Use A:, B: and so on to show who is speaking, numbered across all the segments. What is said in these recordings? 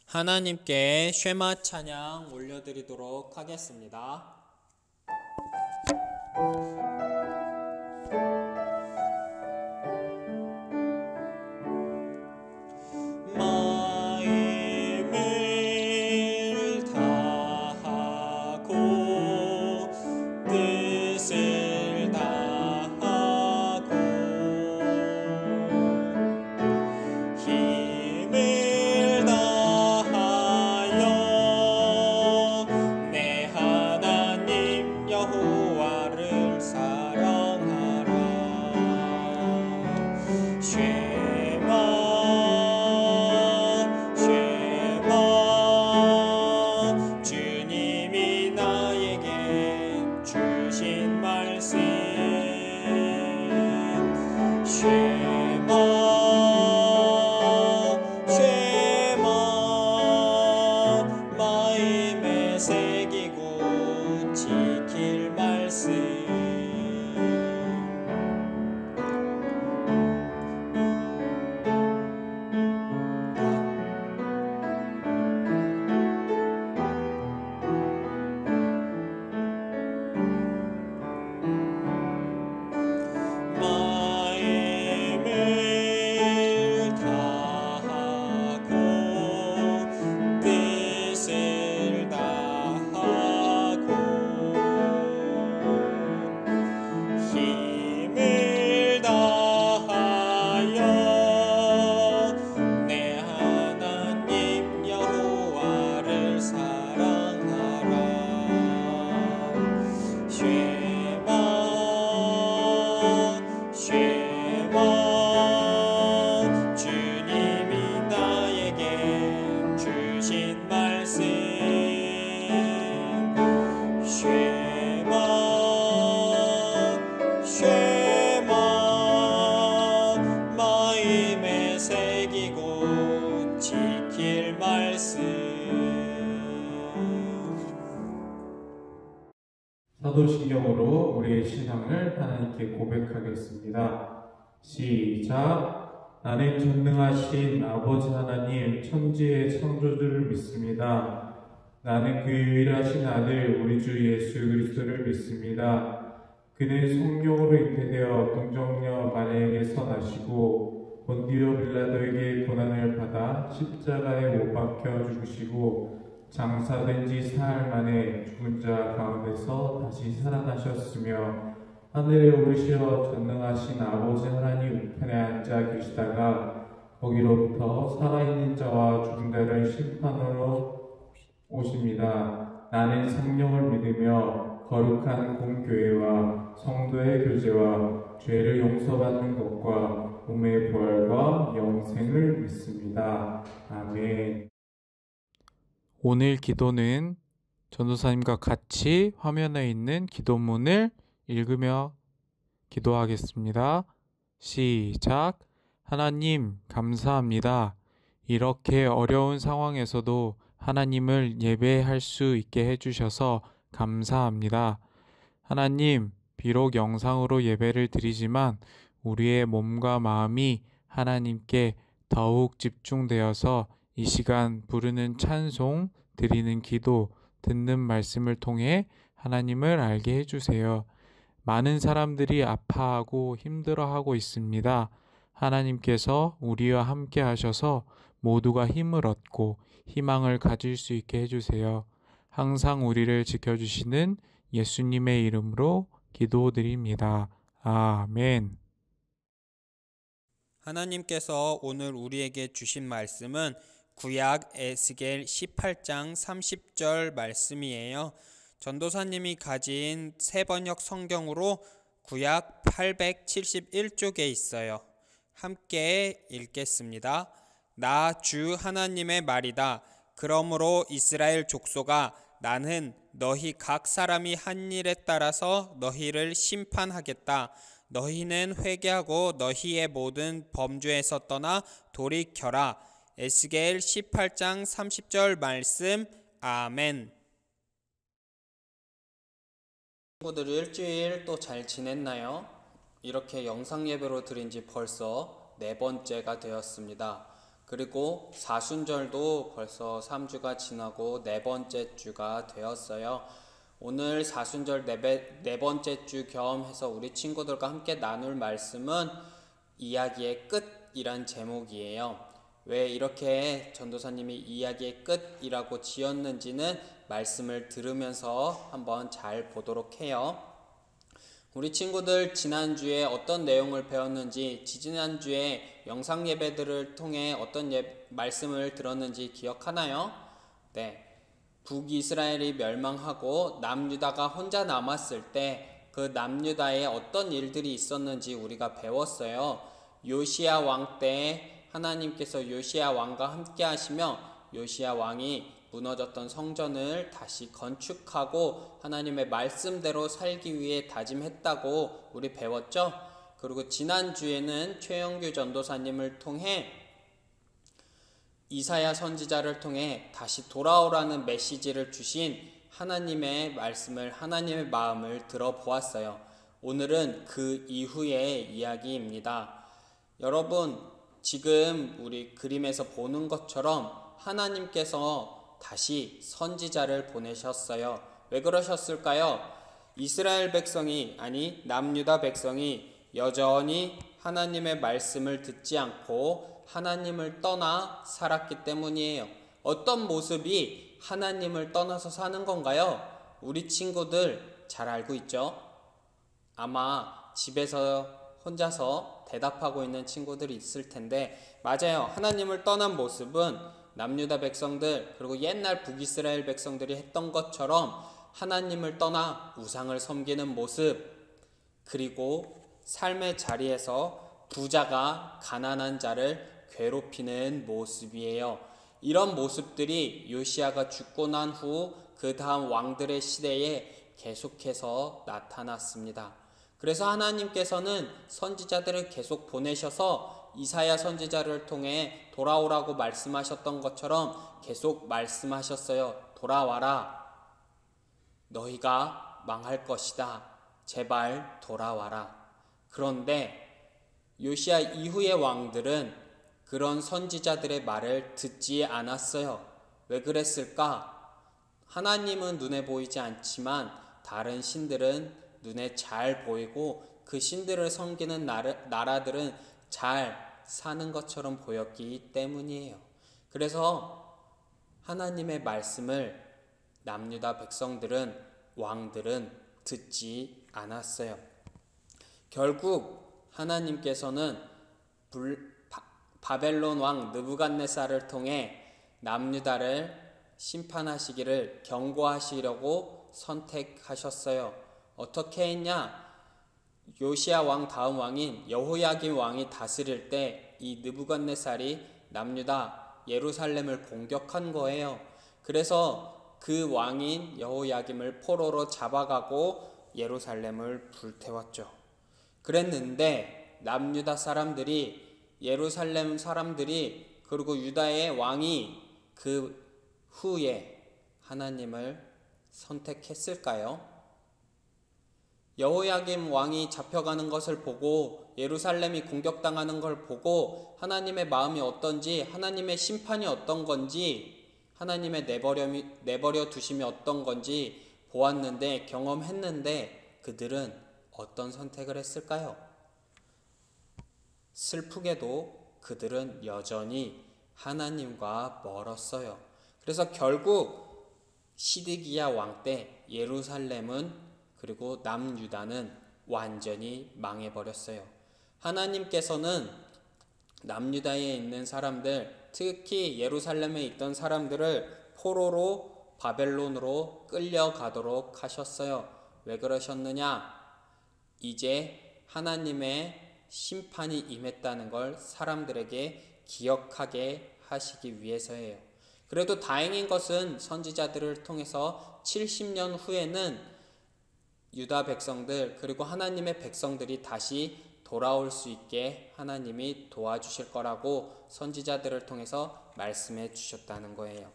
A: 하나님께 쉐마 찬양 올려드리도록 하겠습니다. 마음을 다하고 뜻을 다하고 힘을 다하여 내 하나님 여호와를 사랑하라. 주님이 나에게 주신 말씀 마음에 새기고 지킬 말씀 힘을 다하여 내 하나님 여호와를 사랑하라. 주님이 나에게 주신 말씀 마음에 새기고 지킬 말씀.
B: 사도신경으로 우리의 신앙을 하나님께 고백하겠습니다. 시작. 나는 전능하신 아버지 하나님 천지의 창조주를 믿습니다. 나는 그 유일하신 아들 우리 주 예수 그리스도를 믿습니다. 그는 성령으로 잉태되어 동정녀 마리아에게서 나시고 본디오 빌라도에게 고난을 받아 십자가에 못 박혀 죽으시고 장사된 지 사흘 만에 죽은 자 가운데서 다시 살아나셨으며 하늘에 오르시어 전능하신 아버지 하나님 우편에 앉아 계시다가 거기로부터 살아있는 자와 죽은 자를 심판으로 오십니다. 나는 성령을 믿으며 거룩한 공교회와 성도의 교제와 죄를 용서받는 것과 몸의 부활과 영생을 믿습니다. 아멘.
C: 오늘 기도는 전도사님과 같이 화면에 있는 기도문을 읽으며 기도하겠습니다. 시작. 하나님 감사합니다. 이렇게 어려운 상황에서도 하나님을 예배할 수 있게 해주셔서 감사합니다. 하나님, 비록 영상으로 예배를 드리지만 우리의 몸과 마음이 하나님께 더욱 집중되어서 이 시간 부르는 찬송, 드리는 기도, 듣는 말씀을 통해 하나님을 알게 해주세요. 많은 사람들이 아파하고 힘들어하고 있습니다. 하나님께서 우리와 함께 하셔서 모두가 힘을 얻고 희망을 가질 수 있게 해주세요. 항상 우리를 지켜주시는 예수님의 이름으로 기도드립니다. 아멘.
A: 하나님께서 오늘 우리에게 주신 말씀은 구약 에스겔 18장 30절 말씀이에요. 전도사님이 가진 새번역 성경으로 구약 871쪽에 있어요. 함께 읽겠습니다. 나 주 하나님의 말이다. 그러므로 이스라엘 족속아, 나는 너희 각 사람이 한 일에 따라서 너희를 심판하겠다. 너희는 회개하고 너희의 모든 범죄에서 떠나 돌이켜라. 에스겔 18장 30절 말씀. 아멘. 친구들 일주일 또 잘 지냈나요? 이렇게 영상 예배로 드린 지 벌써 4번째가 되었습니다. 그리고 사순절도 벌써 3주가 지나고 네 번째 주가 되었어요. 오늘 사순절 네 번째 주 겸해서 우리 친구들과 함께 나눌 말씀은 이야기의 끝이란 제목이에요. 왜 이렇게 전도사님이 이야기의 끝이라고 지었는지는 말씀을 들으면서 한번 잘 보도록 해요. 우리 친구들 지난주에 어떤 내용을 배웠는지, 지지난주에 영상 예배들을 통해 어떤 말씀을 들었는지 기억하나요? 네. 북이스라엘이 멸망하고 남유다가 혼자 남았을 때 그 남유다에 어떤 일들이 있었는지 우리가 배웠어요. 요시야 왕 때 하나님께서 요시야 왕과 함께 하시며 요시야 왕이 무너졌던 성전을 다시 건축하고 하나님의 말씀대로 살기 위해 다짐했다고 우리 배웠죠. 그리고 지난주에는 최영규 전도사님을 통해 이사야 선지자를 통해 다시 돌아오라는 메시지를 주신 하나님의 말씀을, 하나님의 마음을 들어보았어요. 오늘은 그 이후의 이야기입니다. 여러분, 지금 우리 그림에서 보는 것처럼 하나님께서 다시 선지자를 보내셨어요. 왜 그러셨을까요? 이스라엘 백성이, 아니 남유다 백성이 여전히 하나님의 말씀을 듣지 않고 하나님을 떠나 살았기 때문이에요. 어떤 모습이 하나님을 떠나서 사는 건가요? 우리 친구들 잘 알고 있죠? 아마 집에서 혼자서 대답하고 있는 친구들이 있을 텐데, 맞아요. 하나님을 떠난 모습은 남유다 백성들, 그리고 옛날 북이스라엘 백성들이 했던 것처럼 하나님을 떠나 우상을 섬기는 모습, 그리고 삶의 자리에서 부자가 가난한 자를 괴롭히는 모습이에요. 이런 모습들이 요시야가 죽고 난 후 그 다음 왕들의 시대에 계속해서 나타났습니다. 그래서 하나님께서는 선지자들을 계속 보내셔서 이사야 선지자를 통해 돌아오라고 말씀하셨던 것처럼 계속 말씀하셨어요. 돌아와라. 너희가 망할 것이다. 제발 돌아와라. 그런데 요시야 이후의 왕들은 그런 선지자들의 말을 듣지 않았어요. 왜 그랬을까? 하나님은 눈에 보이지 않지만 다른 신들은 눈에 잘 보이고 그 신들을 섬기는 나라들은 잘 사는 것처럼 보였기 때문이에요. 그래서 하나님의 말씀을 남유다 백성들은, 왕들은 듣지 않았어요. 결국 하나님께서는 바벨론 왕 느부갓네살을 통해 남유다를 심판하시기를 경고하시려고 선택하셨어요. 어떻게 했냐? 요시야 왕 다음 왕인 여호야김 왕이 다스릴 때 이 느부갓네살이 남유다 예루살렘을 공격한 거예요. 그래서 그 왕인 여호야김을 포로로 잡아가고 예루살렘을 불태웠죠. 그랬는데 남유다 사람들이, 예루살렘 사람들이, 그리고 유다의 왕이 그 후에 하나님을 선택했을까요? 여호야김 왕이 잡혀가는 것을 보고 예루살렘이 공격당하는 걸 보고 하나님의 마음이 어떤지, 하나님의 심판이 어떤 건지, 하나님의 내버려 두심이 어떤 건지 보았는데, 경험했는데 그들은 어떤 선택을 했을까요? 슬프게도 그들은 여전히 하나님과 멀었어요. 그래서 결국 시드기야 왕 때 예루살렘은, 그리고 남유다는 완전히 망해버렸어요. 하나님께서는 남유다에 있는 사람들, 특히 예루살렘에 있던 사람들을 포로로 바벨론으로 끌려가도록 하셨어요. 왜 그러셨느냐? 이제 하나님의 심판이 임했다는 걸 사람들에게 기억하게 하시기 위해서예요. 그래도 다행인 것은 선지자들을 통해서 70년 후에는 유다 백성들, 그리고 하나님의 백성들이 다시 돌아올 수 있게 하나님이 도와주실 거라고 선지자들을 통해서 말씀해 주셨다는 거예요.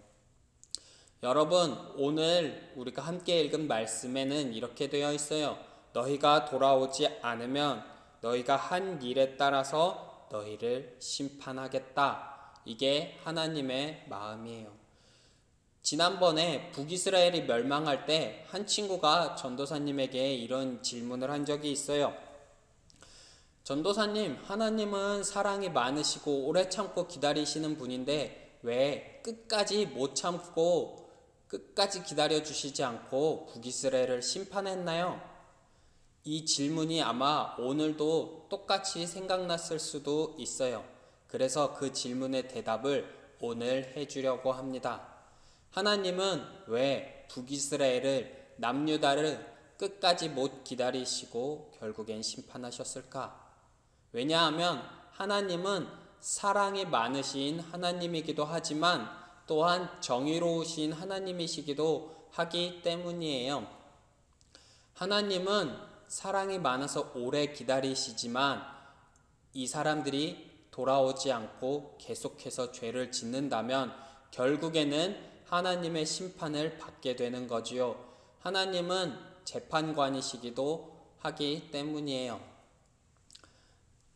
A: 여러분, 오늘 우리가 함께 읽은 말씀에는 이렇게 되어 있어요. 너희가 돌아오지 않으면 너희가 한 일에 따라서 너희를 심판하겠다. 이게 하나님의 마음이에요. 지난번에 북이스라엘이 멸망할 때 한 친구가 전도사님에게 이런 질문을 한 적이 있어요. 전도사님, 하나님은 사랑이 많으시고 오래 참고 기다리시는 분인데 왜 끝까지 못 참고 끝까지 기다려 주시지 않고 북이스라엘을 심판했나요? 이 질문이 아마 오늘도 똑같이 생각났을 수도 있어요. 그래서 그 질문의 대답을 오늘 해주려고 합니다. 하나님은 왜 북이스라엘을 남유다를 끝까지 못 기다리시고 결국엔 심판하셨을까? 왜냐하면 하나님은 사랑이 많으신 하나님이기도 하지만 또한 정의로우신 하나님이시기도 하기 때문이에요. 하나님은 사랑이 많아서 오래 기다리시지만 이 사람들이 돌아오지 않고 계속해서 죄를 짓는다면 결국에는 하나님의 심판을 받게 되는 거지요. 하나님은 재판관이시기도 하기 때문이에요.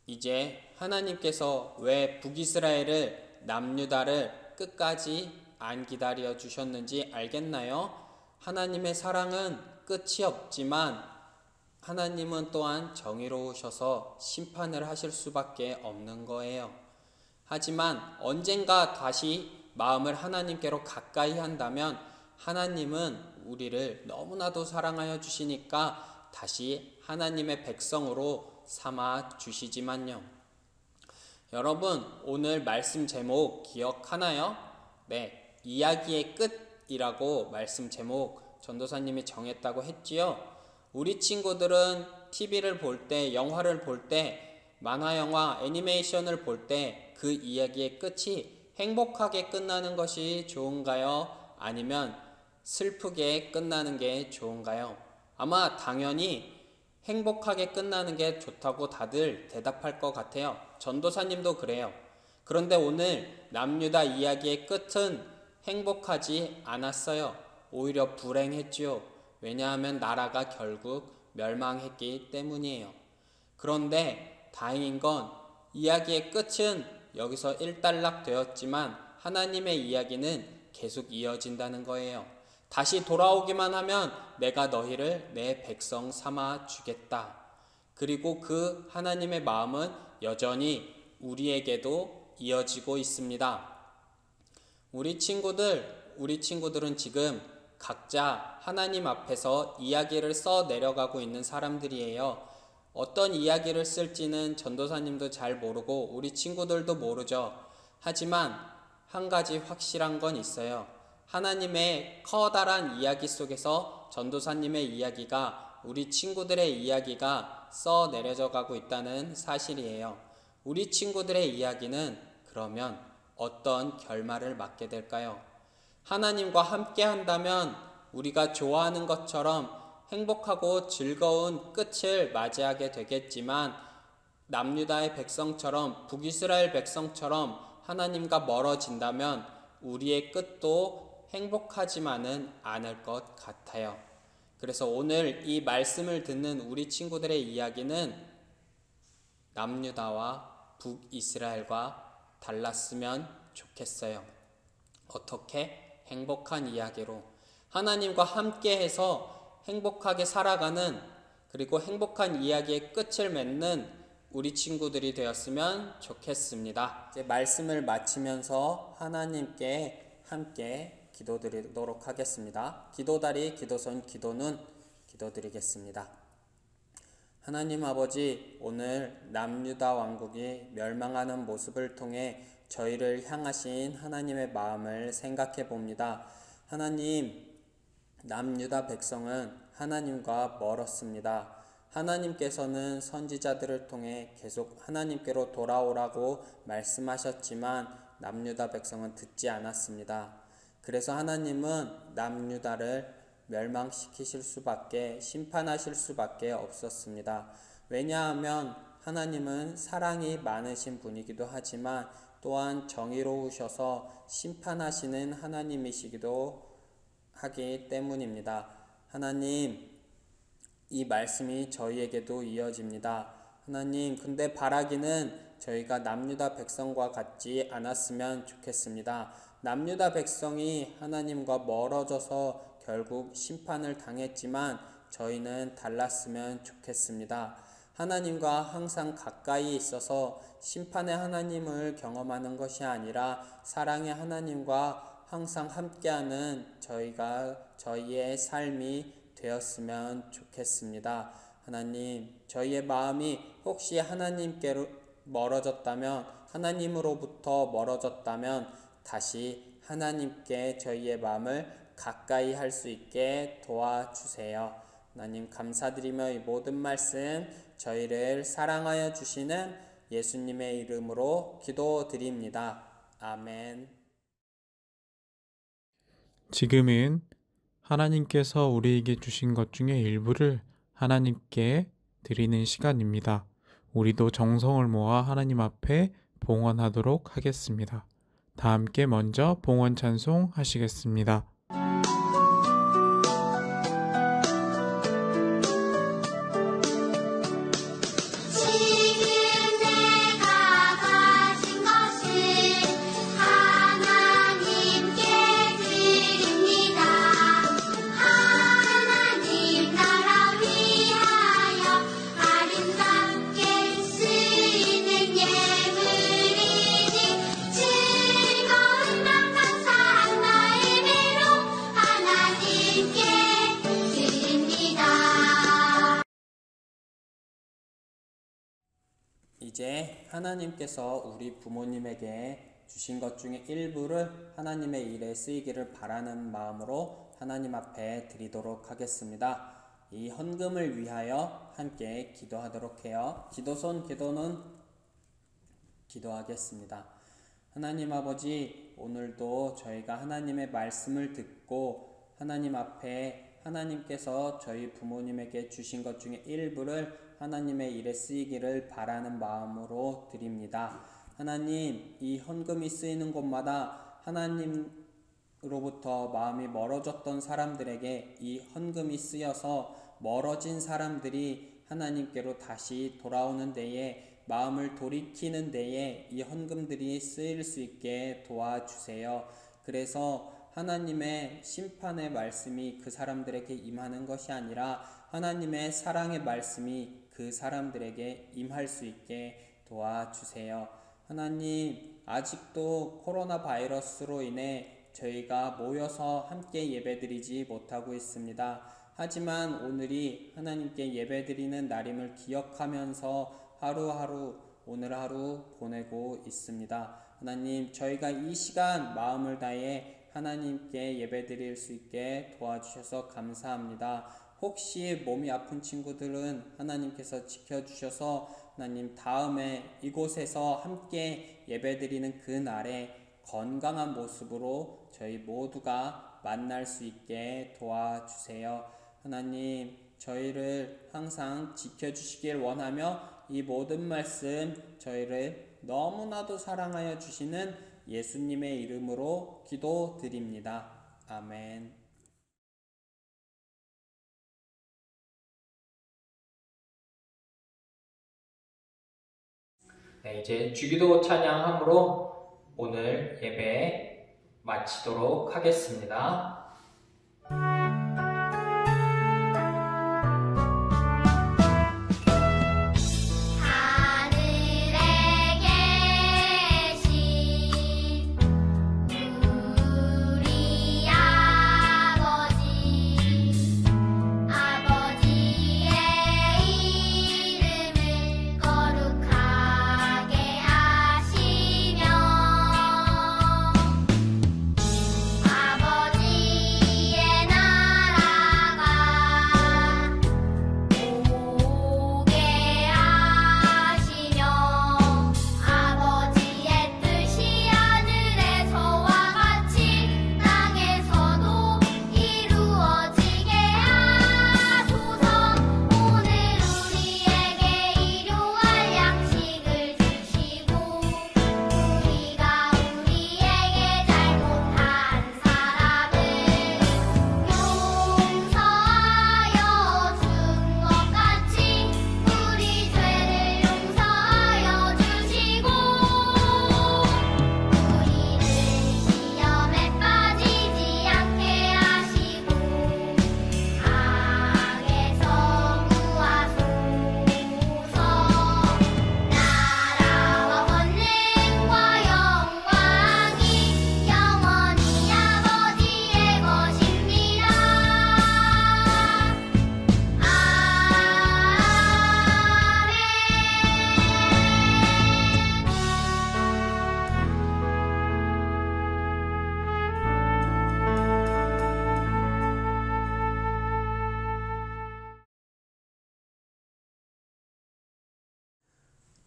A: 이제 하나님께서 왜 북이스라엘을 남유다를 끝까지 안 기다려 주셨는지 알겠나요? 하나님의 사랑은 끝이 없지만 하나님은 또한 정의로우셔서 심판을 하실 수밖에 없는 거예요. 하지만 언젠가 다시 마음을 하나님께로 가까이 한다면 하나님은 우리를 너무나도 사랑하여 주시니까 다시 하나님의 백성으로 삼아 주시지만요. 여러분, 오늘 말씀 제목 기억하나요? 네, 이야기의 끝이라고 말씀 제목 전도사님이 정했다고 했지요. 우리 친구들은 TV를 볼 때, 영화를 볼 때, 만화 영화, 애니메이션을 볼 때 그 이야기의 끝이 행복하게 끝나는 것이 좋은가요? 아니면 슬프게 끝나는 게 좋은가요? 아마 당연히 행복하게 끝나는 게 좋다고 다들 대답할 것 같아요. 전도사님도 그래요. 그런데 오늘 남유다 이야기의 끝은 행복하지 않았어요. 오히려 불행했지요. 왜냐하면 나라가 결국 멸망했기 때문이에요. 그런데 다행인 건 이야기의 끝은 여기서 일단락 되었지만 하나님의 이야기는 계속 이어진다는 거예요. 다시 돌아오기만 하면 내가 너희를 내 백성 삼아 주겠다. 그리고 그 하나님의 마음은 여전히 우리에게도 이어지고 있습니다. 우리 친구들은 지금 각자 하나님 앞에서 이야기를 써 내려가고 있는 사람들이에요. 어떤 이야기를 쓸지는 전도사님도 잘 모르고 우리 친구들도 모르죠. 하지만 한 가지 확실한 건 있어요. 하나님의 커다란 이야기 속에서 전도사님의 이야기가, 우리 친구들의 이야기가 써 내려져 가고 있다는 사실이에요. 우리 친구들의 이야기는 그러면 어떤 결말을 맞게 될까요? 하나님과 함께 한다면 우리가 좋아하는 것처럼 행복하고 즐거운 끝을 맞이하게 되겠지만 남유다의 백성처럼, 북이스라엘 백성처럼 하나님과 멀어진다면 우리의 끝도 행복하지만은 않을 것 같아요. 그래서 오늘 이 말씀을 듣는 우리 친구들의 이야기는 남유다와 북이스라엘과 달랐으면 좋겠어요. 어떻게? 행복한 이야기로 하나님과 함께해서 행복하게 살아가는, 그리고 행복한 이야기의 끝을 맺는 우리 친구들이 되었으면 좋겠습니다. 이제 말씀을 마치면서 하나님께 함께 기도드리도록 하겠습니다. 기도다리, 기도손, 기도눈 기도드리겠습니다. 하나님 아버지, 오늘 남유다 왕국이 멸망하는 모습을 통해 저희를 향하신 하나님의 마음을 생각해 봅니다. 하나님, 남유다 백성은 하나님과 멀었습니다. 하나님께서는 선지자들을 통해 계속 하나님께로 돌아오라고 말씀하셨지만 남유다 백성은 듣지 않았습니다. 그래서 하나님은 남유다를 멸망시키실 수밖에, 심판하실 수밖에 없었습니다. 왜냐하면 하나님은 사랑이 많으신 분이기도 하지만 또한 정의로우셔서 심판하시는 하나님이시기도 하기 때문입니다. 하나님, 이 말씀이 저희에게도 이어집니다. 하나님, 근데 바라기는 저희가 남유다 백성과 같지 않았으면 좋겠습니다. 남유다 백성이 하나님과 멀어져서 결국 심판을 당했지만 저희는 달랐으면 좋겠습니다. 하나님과 항상 가까이 있어서 심판의 하나님을 경험하는 것이 아니라 사랑의 하나님과 항상 함께하는 저희의 삶이 되었으면 좋겠습니다. 하나님, 저희의 마음이 혹시 하나님께로 멀어졌다면, 하나님으로부터 멀어졌다면 다시 하나님께 저희의 마음을 가까이 할 수 있게 도와주세요. 하나님 감사드리며 이 모든 말씀 저희를 사랑하여 주시는 예수님의 이름으로 기도드립니다. 아멘.
C: 지금은 하나님께서 우리에게 주신 것 중에 일부를 하나님께 드리는 시간입니다. 우리도 정성을 모아 하나님 앞에 봉헌하도록 하겠습니다. 다 함께 먼저 봉헌 찬송 하시겠습니다.
A: 이제 하나님께서 우리 부모님에게 주신 것 중에 일부를 하나님의 일에 쓰이기를 바라는 마음으로 하나님 앞에 드리도록 하겠습니다. 이 헌금을 위하여 함께 기도하도록 해요. 기도는 기도하겠습니다. 하나님 아버지, 오늘도 저희가 하나님의 말씀을 듣고 하나님 앞에 하나님께서 저희 부모님에게 주신 것 중에 일부를 하나님의 일에 쓰이기를 바라는 마음으로 드립니다. 하나님, 이 헌금이 쓰이는 곳마다 하나님으로부터 마음이 멀어졌던 사람들에게 이 헌금이 쓰여서 멀어진 사람들이 하나님께로 다시 돌아오는 데에, 마음을 돌이키는 데에 이 헌금들이 쓰일 수 있게 도와주세요. 그래서 하나님의 심판의 말씀이 그 사람들에게 임하는 것이 아니라 하나님의 사랑의 말씀이 그 사람들에게 임할 수 있게 도와주세요. 하나님, 아직도 코로나 바이러스로 인해 저희가 모여서 함께 예배드리지 못하고 있습니다. 하지만 오늘이 하나님께 예배드리는 날임을 기억하면서 오늘 하루 보내고 있습니다. 하나님, 저희가 이 시간 마음을 다해 하나님께 예배드릴 수 있게 도와주셔서 감사합니다. 혹시 몸이 아픈 친구들은 하나님께서 지켜주셔서 하나님 다음에 이곳에서 함께 예배드리는 그 날에 건강한 모습으로 저희 모두가 만날 수 있게 도와주세요. 하나님, 저희를 항상 지켜주시길 원하며 이 모든 말씀 저희를 너무나도 사랑하여 주시는 예수님의 이름으로 기도드립니다. 아멘. 네, 이제 주기도 찬양함으로 오늘 예배 마치도록 하겠습니다.
D: 아버지의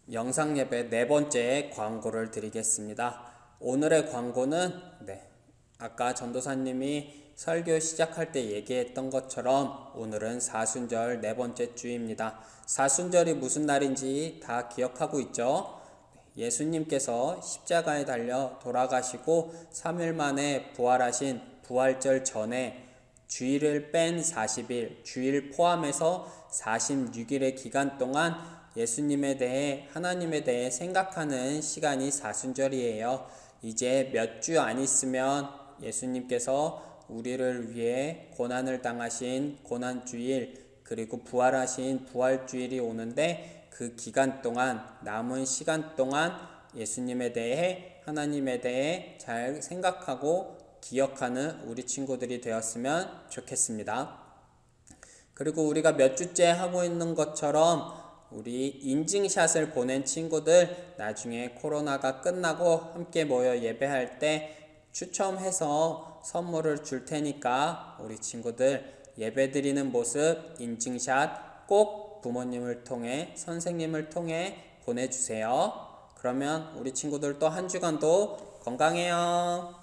A: 영상 예배 네 번째 광고를 드리겠습니다. 오늘의 광고는 아까 전도사님이 설교 시작할 때 얘기했던 것처럼 오늘은 사순절 네 번째 주입니다. 사순절이 무슨 날인지 다 기억하고 있죠? 예수님께서 십자가에 달려 돌아가시고 3일 만에 부활하신 부활절 전에 주일을 뺀 40일, 주일 포함해서 46일의 기간 동안 예수님에 대해, 하나님에 대해 생각하는 시간이 사순절이에요. 이제 몇 주 안 있으면 예수님께서 우리를 위해 고난을 당하신 고난주일, 그리고 부활하신 부활주일이 오는데 그 기간 동안, 남은 시간 동안 예수님에 대해, 하나님에 대해 잘 생각하고 기억하는 우리 친구들이 되었으면 좋겠습니다. 그리고 우리가 몇 주째 하고 있는 것처럼 우리 인증샷을 보낸 친구들 나중에 코로나가 끝나고 함께 모여 예배할 때 추첨해서 선물을 줄 테니까 우리 친구들 예배 드리는 모습 인증샷 꼭 부모님을 통해, 선생님을 통해 보내주세요. 그러면 우리 친구들 또 한 주간도 건강해요.